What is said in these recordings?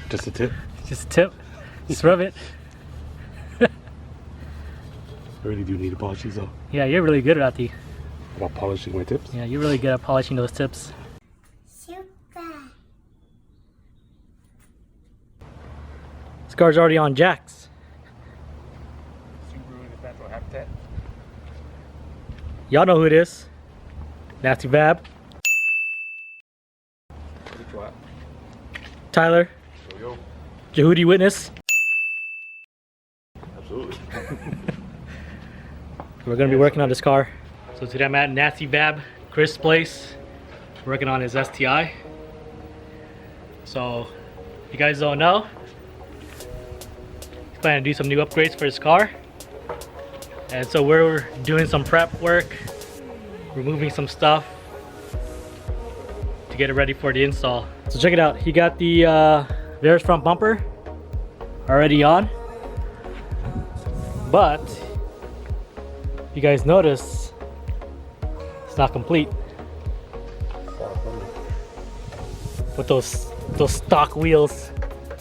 Just a tip. Just a tip. Just rub it. I really do need to polish these though. Yeah, you're really good at the. About polishing my tips? Yeah, you're really good at polishing those tips. Super. This car's already on jacks. Subaru in its natural habitat. Y'all know who it is. Nasty Vab. Tyler. Yo. Jehudi Witness. Absolutely. We're gonna be working on this car. So today I'm at Nasty Vab, Chris' place, working on his STI. So, if you guys don't know, he's planning to do some new upgrades for his car. And so we're doing some prep work, removing some stuff to get it ready for the install. So check it out, he got the Varus front bumper already on. But, if you guys notice, it's not complete. With those stock wheels.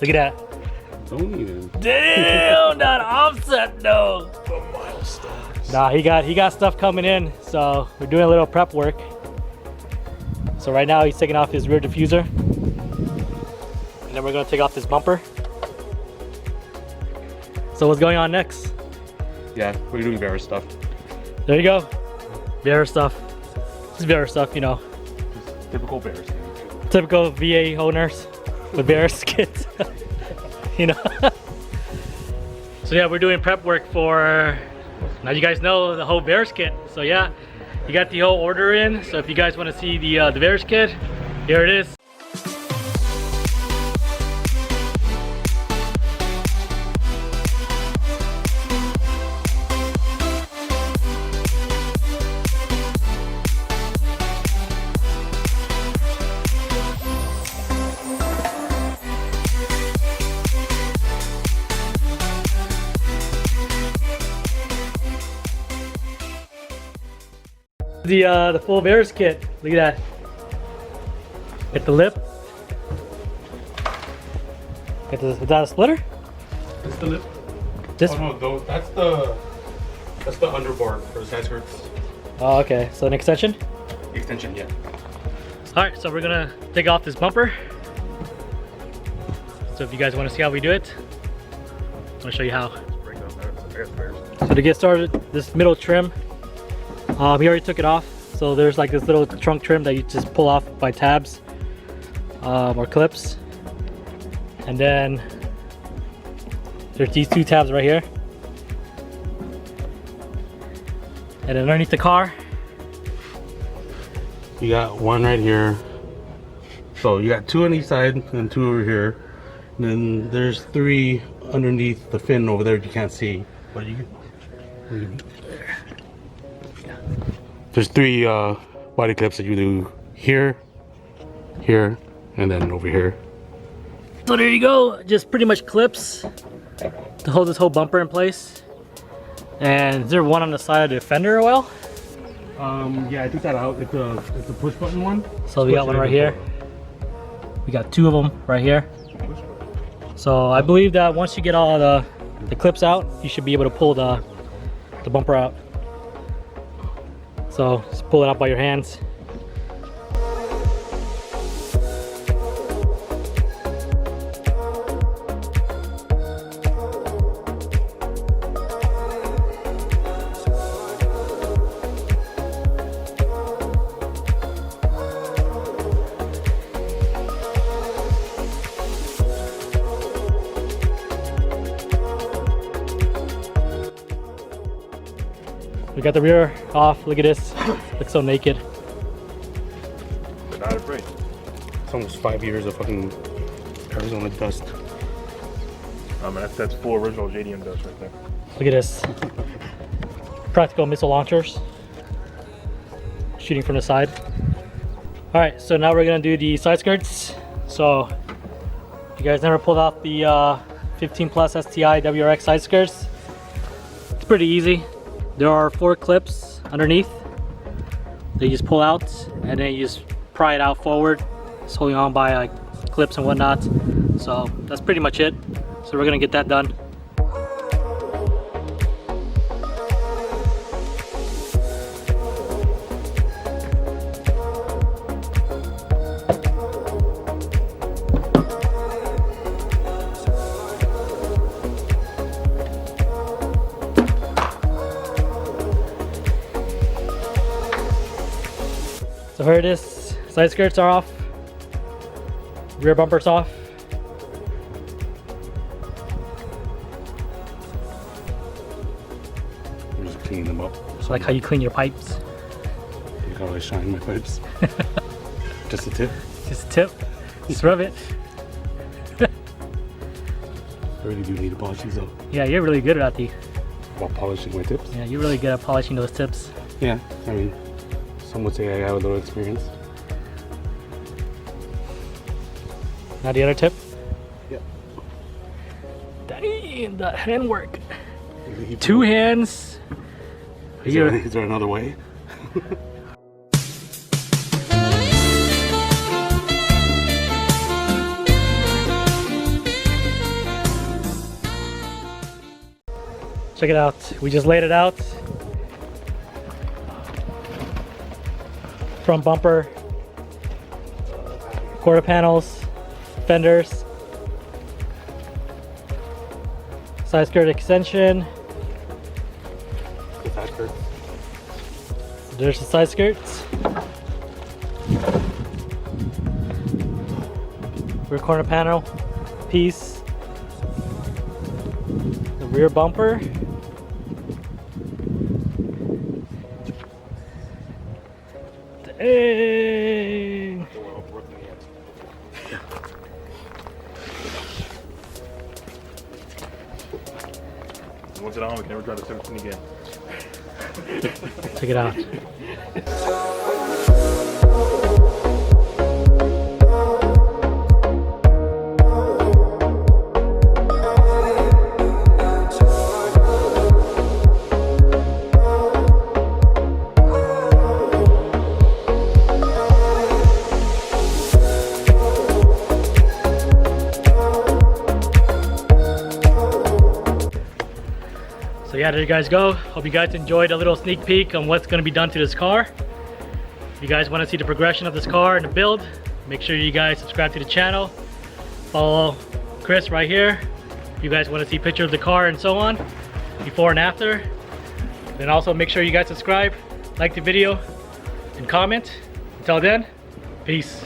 Look at that. Don't even. Damn, that offset though. The milestones. Nah, he got stuff coming in, so we're doing a little prep work. So right now he's taking off his rear diffuser. And then we're gonna take off this bumper. So what's going on next? Yeah, we're doing Varus stuff. There you go. Varus stuff. This is Varus stuff, you know. Just typical Varus. Typical VA owners with Varus kits. You know. So yeah, we're doing prep work for, now you guys know the whole Varus kit. So yeah, you got the whole order in. So if you guys want to see the Varus kit, here it is. The full Varus kit. Look at that. Get the lip. Get the, is that a splitter? That's the lip. This. Oh no, that's the underboard for the side skirts. Oh, okay. So an extension. Extension, yeah. All right. So we're gonna take off this bumper. So if you guys want to see how we do it, I'm gonna show you how. So to get started, this middle trim. He already took it off, so there's like this little trunk trim that you just pull off by tabs or clips, and then there's these two tabs right here, and then underneath the car you got one right here, so you got two on each side and two over here, and then there's three underneath the fin over there you can't see, but you can. There's three body clips that you do here, here, and then over here. So there you go, just pretty much clips to hold this whole bumper in place. And is there one on the side of the fender as well? Yeah, I took that out. It's a push button one. So we got one right here. We got two of them right here. So I believe that once you get all the clips out, you should be able to pull the bumper out. So just pull it out by your hands. We got the rear off. Look at this. Looks so naked. Not afraid. It's almost 5 years of fucking Arizona dust. That's full original JDM dust right there. Look at this. Practical missile launchers. Shooting from the side. Alright, so now we're gonna do the side skirts. So, if you guys never pulled off the 15 plus STI WRX side skirts, it's pretty easy. There are 4 clips underneath. They just pull out and then you just pry it out forward. Just holding on by like clips and whatnot. So that's pretty much it. So we're gonna get that done. So here it is, side skirts are off, rear bumper's off. I'm just cleaning them up. It's like how you clean your pipes. Look how I shine my pipes. Just a tip. Just a tip, just rub it. I really do need to polish these up. Yeah, you're really good at the. About polishing my tips? Yeah, you're really good at polishing those tips. Yeah, I mean, some would say I have a little experience. Now the other tip. Yep. Dang, the handwork. 2 hands. Is there another way? Check it out. We just laid it out. Front bumper, quarter panels, fenders, side skirt extension. The side skirt. There's the side skirts. Rear corner panel piece. The rear bumper. Dang. Once it's on, we can never try to 17 again. Check it out. So yeah, there you guys go. Hope you guys enjoyed a little sneak peek on what's going to be done to this car. If you guys want to see the progression of this car and the build, make sure you guys subscribe to the channel. Follow Chris right here. If you guys want to see pictures of the car and so on, before and after. Then also make sure you guys subscribe, like the video, and comment. Until then, peace.